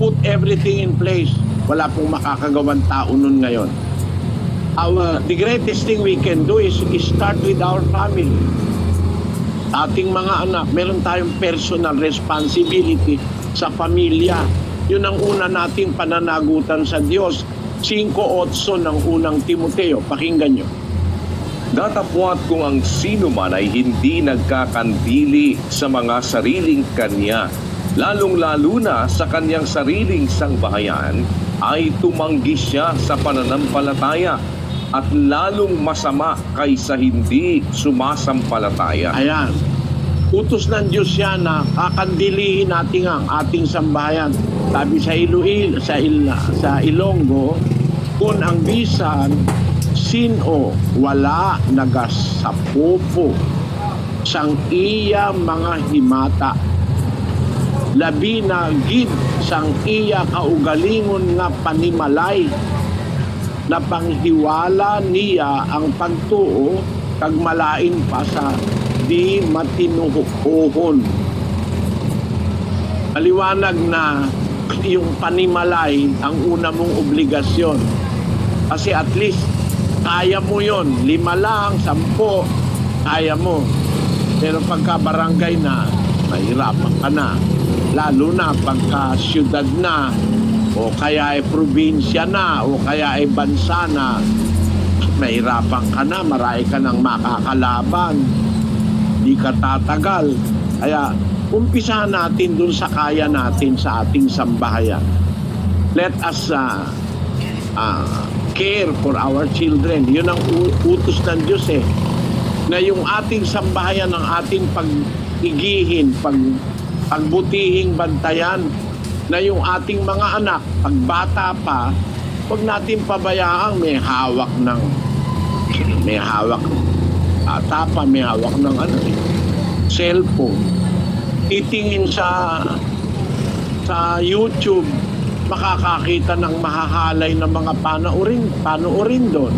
put everything in place. Wala pong makakagawang tao nun ngayon. The greatest thing we can do is start with our family. Ating mga anak, meron tayong personal responsibility sa pamilya. Yun ang una nating pananagutan sa Diyos. 5:8 ng unang Timoteo. Pakinggan nyo. Datapwat kung ang sino man ay hindi nagkakandili sa mga sariling kanya, lalong-lalo na sa kanyang sariling sangbahayan, ay tumanggi siya sa pananampalataya at lalong masama kaysa hindi sumasampalataya. Ayan. Utos ng Diyos yan na kakandilihin natin ang ating sambahayan. Sabi sa Ilonggo, kung ang bisan sino wala nagasapupo sang iya mga himata, labi na gid sang iya kaugalingon nga panimalay, na panghiwala niya ang pagtuo kag malain pa sa di matinuhuhon. Maliwanag na yung panimalay ang una mong obligasyon. Kasi at least kaya mo yon, 5 lang, 10, kaya mo. Pero pagka barangay na, mahirapan ka na. Lalo na pagka syudad na, o kaya ay probinsya na, o kaya ay bansa na, mahirapan ka na, marami ka nang makakalaban. Di ka tatagal. Kaya umpisahan natin dun sa kaya natin sa ating sambahayan. Let us care for our children. Yun ang utos ng Diyos na yung ating sambahayan, ang ating pag-igihin, pagbutihing bantayan, na yung ating mga anak, pag bata pa, huwag natin pabayaang may hawak ata pa, may hawak ng cellphone. Titingin sa YouTube, makakakita ng mahahalay ng mga panoorin doon.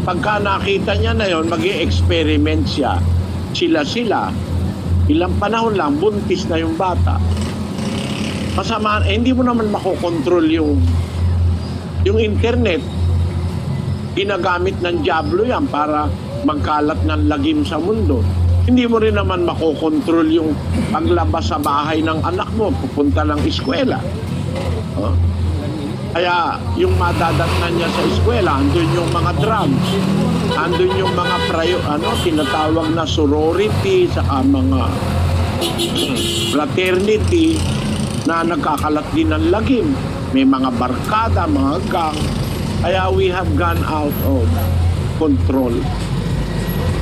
Pagka nakita niya na yon, mag-i-experiment siya. Sila, ilang panahon lang, buntis na yung bata. Masama, hindi mo naman makokontrol yung internet. Ginagamit ng dyablo yan para magkalat ng lagim sa mundo. Hindi mo rin naman makokontrol yung paglabas sa bahay ng anak mo, pupunta ng eskwela. Kaya yung madadatnan niya sa eskwela, andun yung mga drugs, andun yung mga tinatawag na sorority, saka mga fraternity na nagkakalat din ng lagim. May mga barkada, mga gang. Kaya we have gone out of control.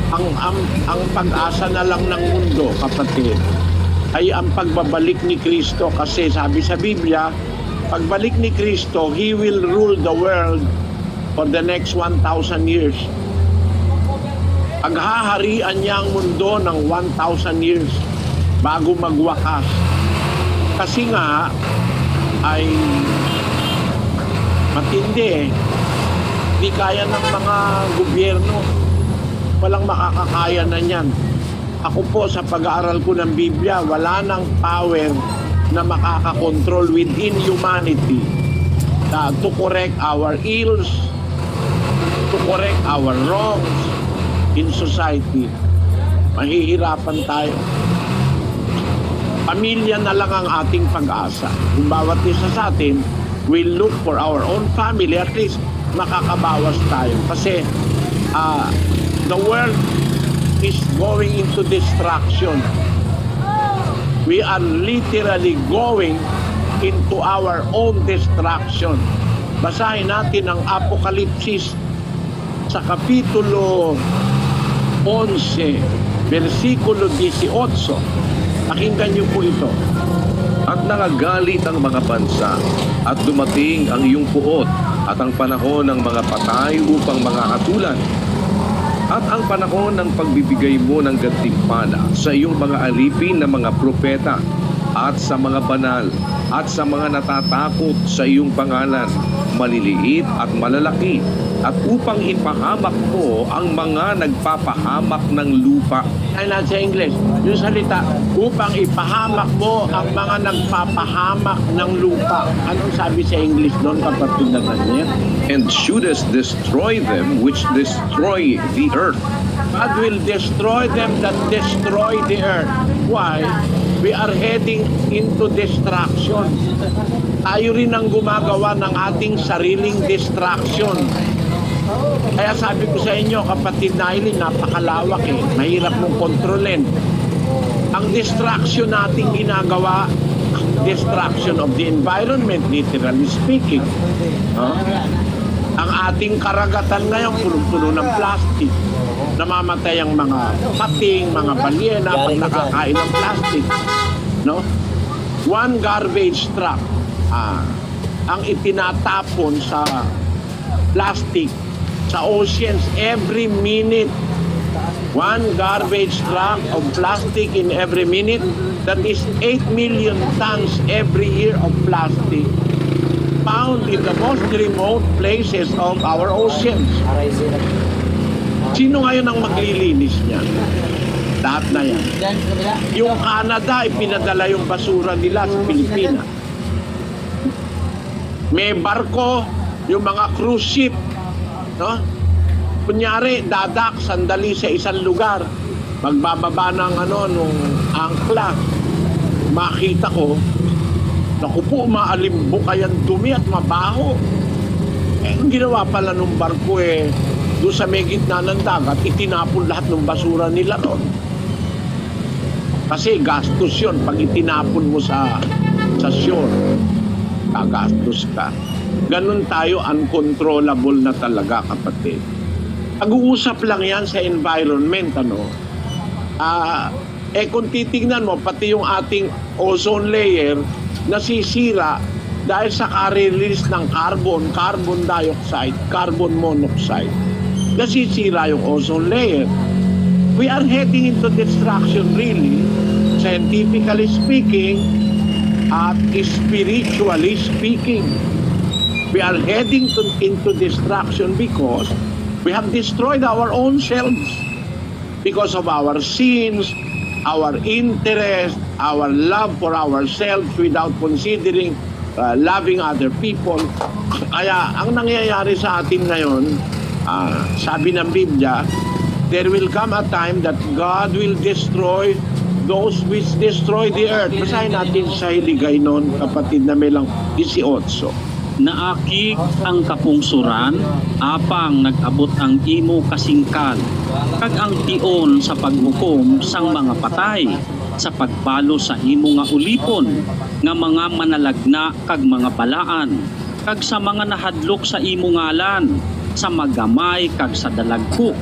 Ang pag-asa na lang ng mundo, kapatid, ay ang pagbabalik ni Kristo. Kasi sabi sa Biblia, pagbalik ni Kristo, He will rule the world for the next 1,000 years. Paghaharian niya ang mundo ng 1,000 years bago magwakas. Kasi nga, ay matindi Di kaya ng mga gobyerno. Walang makakakaya na niyan. Ako po sa pag-aaral ko ng Biblia, wala nang power na makakakontrol within humanity to correct our ills, to correct our wrongs in society. Mahihirapan tayo. Pamilya na lang ang ating pag-asa. Kung bawat isa sa atin will look for our own family, at least makakabawas tayo. Kasi the world is going into destruction. We are literally going into our own destruction. Basahin natin ang Apokalipsis sa Kapitulo 11, versikulo 18. Pakinggan niyo po ito. At nangagalit ang mga bansa, at dumating ang iyong puot, at ang panahon ng mga patay upang mga hatulan, at ang panahon ng pagbibigay mo ng gantimpala sa iyong mga alipin na mga propeta, at sa mga banal at sa mga natatakot sa iyong pangalan, maliliit at malalaki, at upang ipahamak mo ang mga nagpapahamak ng lupa. Ay na sa English, yung salita, upang ipahamak mo ang mga nagpapahamak ng lupa. Anong sabi sa English doon, kapatid na ganyan? And shouldest destroy them which destroy the earth. God will destroy them that destroy the earth. Why? We are heading into destruction. Tayo rin ang gumagawa ng ating sariling destruction. Kaya sabi ko sa inyo, kapatid na Eileen, napakalawak eh. Mahirap mong kontrolin. Ang destruction nating ginagawa, destruction of the environment, literally speaking. Ang ating karagatan ngayon, puno-puno ng plastic. Namamatay ang mga pating, mga balyena pag nakakain ng plastic. No? One garbage truck ang itinatapon sa plastic sa oceans every minute. One garbage truck of plastic in every minute, that is 8 million tons every year of plastic found in the most remote places of our oceans. Sino ngayon ang maglilinis niya? Lahat na yan. Yung Canada, ipinadala yung basura nila sa Pilipinas. May barko, yung mga cruise ship, no? Kunyari, dadak, sandali sa isang lugar. Magbababa ng nung angkla. Makita ko, naku po, maalimbo kayang dumi at mabaho. Ang ginawa pala ng barko doon sa may gitna ng dagat, itinapon lahat ng basura nila ron. Kasi gastos yun pag itinapon mo sa shore. Kagastos ka. Ganun tayo, uncontrollable na talaga, kapatid. Pag-uusap lang yan sa environment, kung titignan mo, pati yung ating ozone layer, nasisira dahil sa ka-release ng carbon dioxide, carbon monoxide. Nasisira yung ozone layer. We are heading into destruction, really, scientifically speaking at spiritually speaking. We are heading into destruction because we have destroyed our own selves because of our sins, our interest, our love for ourselves without considering loving other people. Kaya ang nangyayari sa atin ngayon, sabi ng Biblia, there will come a time that God will destroy those which destroy the earth. Basahin natin sa Hiligay noon, kapatid na may lang 18. Naakig ang kapungsuran, apang nag-abot ang imo kasingkal, kag ang tion sa paghukom sang mga patay, sa pagbalo sa imo nga ulipon, nga mga manalagna kag mga balaan, kag sa mga nahadlok sa imo ngalan, sa magamay kag sa dalagko,